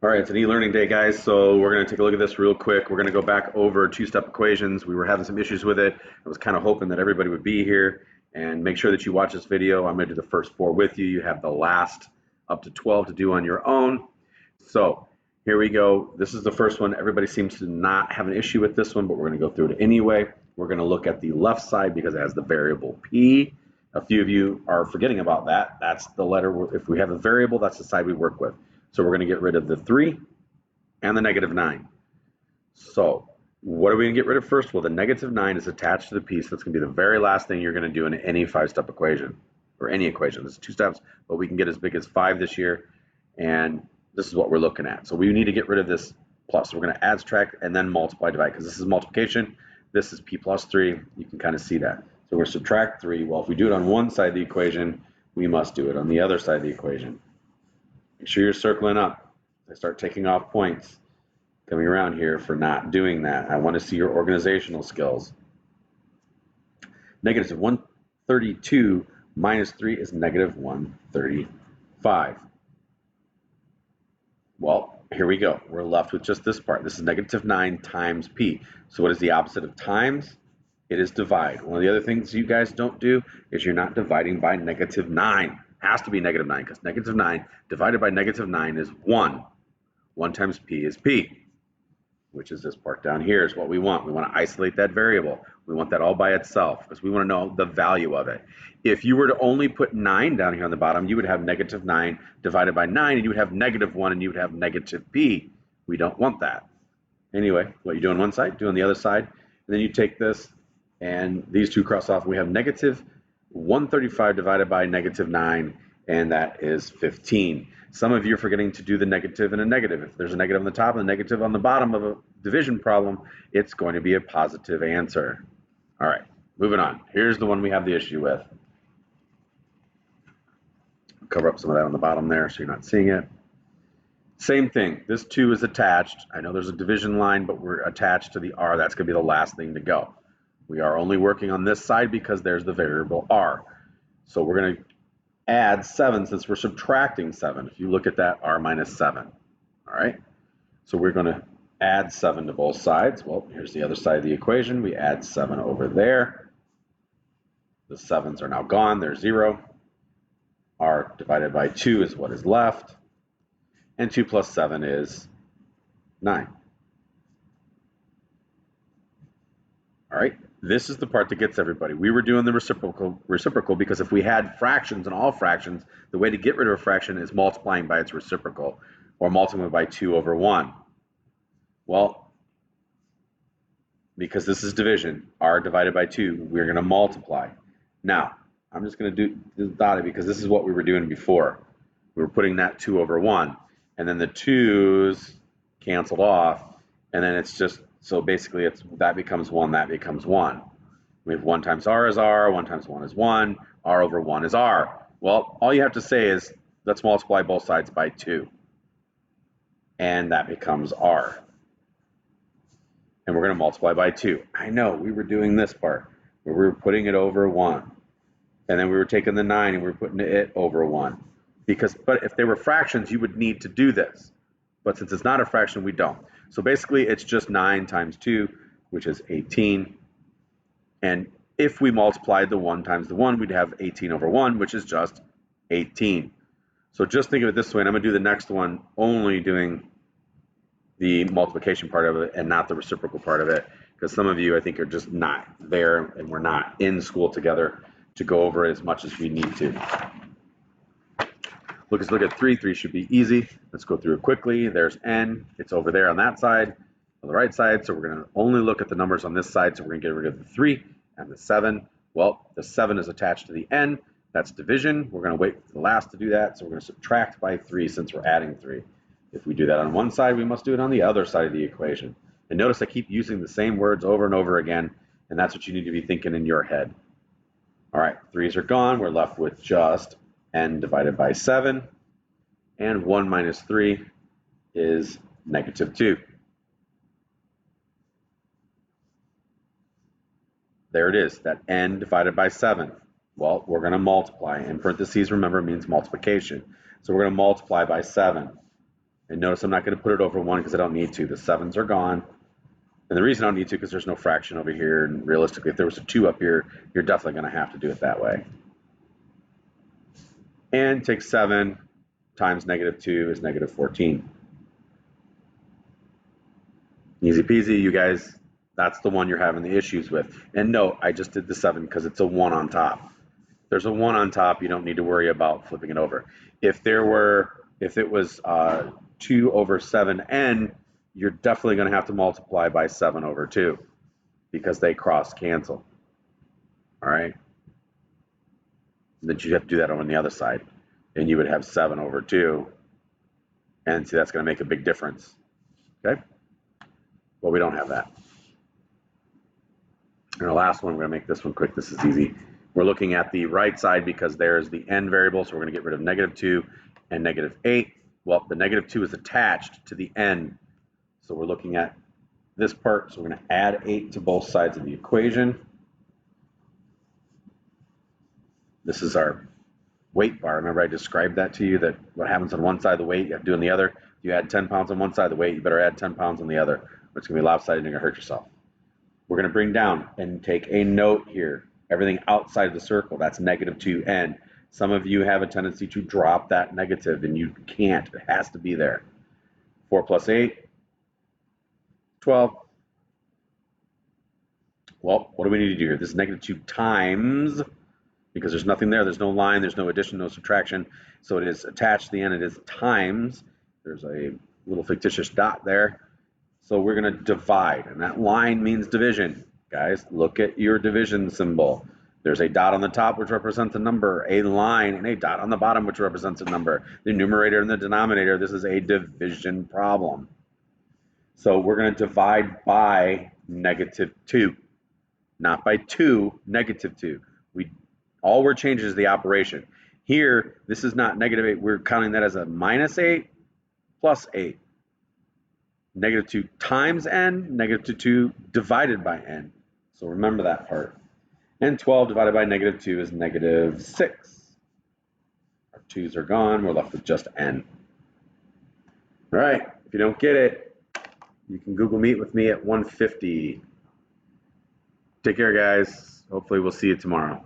All right, it's an e-learning day, guys, so we're going to take a look at this real quick. We're going to go back over two-step equations. We were having some issues with it. I was kind of hoping that everybody would be here, and make sure that you watch this video. I'm going to do the first four with you. You have the last up to 12 to do on your own. So here we go. This is the first one. Everybody seems to not have an issue with this one, but we're going to go through it anyway. We're going to look at the left side because it has the variable p. A few of you are forgetting about that. That's the letter. If we have a variable, that's the side we work with. So we're going to get rid of the 3 and the negative 9. So what are we going to get rid of first? Well, the negative 9 is attached to the piece. That's going to be the very last thing you're going to do in any 5-step equation or any equation. There's 2 steps, but we can get as big as 5 this year. And this is what we're looking at. So we need to get rid of this plus. So we're going to add, subtract, and then multiply, divide, because this is multiplication. This is p plus 3. You can kind of see that. So we're going to subtract 3. Well, if we do it on one side of the equation, we must do it on the other side of the equation. Make sure you're circling up. I start taking off points coming around here for not doing that. I want to see your organizational skills. Negative 132 minus 3 is negative 135. Well, here we go. We're left with just this part. This is negative 9 times p. So what is the opposite of times? It is divide. One of the other things you guys don't do is you're not dividing by negative 9. Has to be negative 9 because negative 9 divided by negative 9 is 1. 1 times p is p, which is this part down here is what we want. We want to isolate that variable. We want that all by itself because we want to know the value of it. If you were to only put 9 down here on the bottom, you would have negative 9 divided by 9, and you would have negative 1, and you would have negative p. We don't want that. Anyway, what you do on one side, do on the other side, and then you take this, and these two cross off. We have negative 135 divided by negative 9, and that is 15. Some of you are forgetting to do the negative and a negative. If there's a negative on the top and a negative on the bottom of a division problem, it's going to be a positive answer. All right, moving on. Here's the one we have the issue with. Cover up some of that on the bottom there so you're not seeing it. Same thing. This 2 is attached. I know there's a division line, but we're attached to the r. That's going to be the last thing to go. We are only working on this side because there's the variable r. So we're going to add 7 since we're subtracting 7. If you look at that, r minus 7. All right. So we're going to add 7 to both sides. Well, here's the other side of the equation. We add 7 over there. The 7s are now gone. They're 0. R divided by 2 is what is left. And 2 plus 7 is 9. All right. This is the part that gets everybody. We were doing the reciprocal because if we had fractions and all fractions, the way to get rid of a fraction is multiplying by its reciprocal or multiplying by 2 over 1. Well, because this is division, r divided by 2, we're going to multiply. Now, I'm just going to do this dotted because this is what we were doing before. We were putting that 2 over 1, and then the 2's canceled off, and then it's just, so basically it's that becomes 1, that becomes 1. We have 1 times r is r, 1 times 1 is 1, r over 1 is r. Well, all you have to say is, let's multiply both sides by 2, and that becomes r. And we're going to multiply by 2. I know, we were doing this part, where we were putting it over 1. And then we were taking the 9 and we were putting it over 1. But if they were fractions, you would need to do this. But since it's not a fraction, we don't. So basically, it's just 9 times 2, which is 18. And if we multiplied the 1 times the 1, we'd have 18 over 1, which is just 18. So just think of it this way, and I'm going to do the next one only doing the multiplication part of it and not the reciprocal part of it, because some of you, I think, are just not there, and we're not in school together to go over as much as we need to. Let's look at 3. 3 should be easy. Let's go through it quickly. There's n. It's over there on that side, on the right side. So we're going to only look at the numbers on this side. So we're going to get rid of the 3 and the 7. Well, the 7 is attached to the n. That's division. We're going to wait for the last to do that. So we're going to subtract by 3 since we're adding 3. If we do that on one side, we must do it on the other side of the equation. And notice I keep using the same words over and over again, and that's what you need to be thinking in your head. All right, 3's are gone. We're left with just n divided by 7, and 1 minus 3 is negative 2. There it is, that n divided by 7. Well, we're going to multiply. In parentheses, remember, means multiplication. So we're going to multiply by 7. And notice I'm not going to put it over 1 because I don't need to. The 7s are gone. And the reason I don't need to because there's no fraction over here. And realistically, if there was a 2 up here, you're definitely going to have to do it that way. And take 7 times -2 is -14. Easy peasy, you guys. That's the one you're having the issues with. And no, I just did the 7 because it's a 1 on top. There's a 1 on top, you don't need to worry about flipping it over. If it was 2 over 7n, you're definitely going to have to multiply by 7 over 2 because they cross cancel. All right. And then you have to do that on the other side. And you would have 7 over 2. And see, that's going to make a big difference. Okay. Well, we don't have that. And the last one, we're going to make this one quick. This is easy. We're looking at the right side because there's the n variable. So we're going to get rid of -2 and -8. Well, the -2 is attached to the n. So we're looking at this part. So we're going to add 8 to both sides of the equation. This is our weight bar. Remember I described that to you, that what happens on one side of the weight, you have to do on the other. If you add 10 pounds on one side of the weight, you better add 10 pounds on the other, or it's going to be lopsided and you're going to hurt yourself. We're going to bring down and take a note here. Everything outside of the circle, that's -2n. Some of you have a tendency to drop that negative, and you can't. It has to be there. 4 plus 8, 12. Well, what do we need to do here? This is -2 times, because there's nothing there. There's no line. There's no addition, no subtraction. So it is attached to the end. It is times. There's a little fictitious dot there. So we're going to divide, and that line means division. Guys, look at your division symbol. There's a dot on the top, which represents a number, a line, and a dot on the bottom, which represents a number. The numerator and the denominator, this is a division problem. So we're going to divide by -2, not by 2, -2. All we're changing is the operation. Here, this is not -8. We're counting that as a -8 plus 8. -2 times n, -2 divided by n. So remember that part. And 12 divided by -2 is -6. Our 2's are gone. We're left with just n. All right. If you don't get it, you can Google Meet with me at 1:50. Take care, guys. Hopefully we'll see you tomorrow.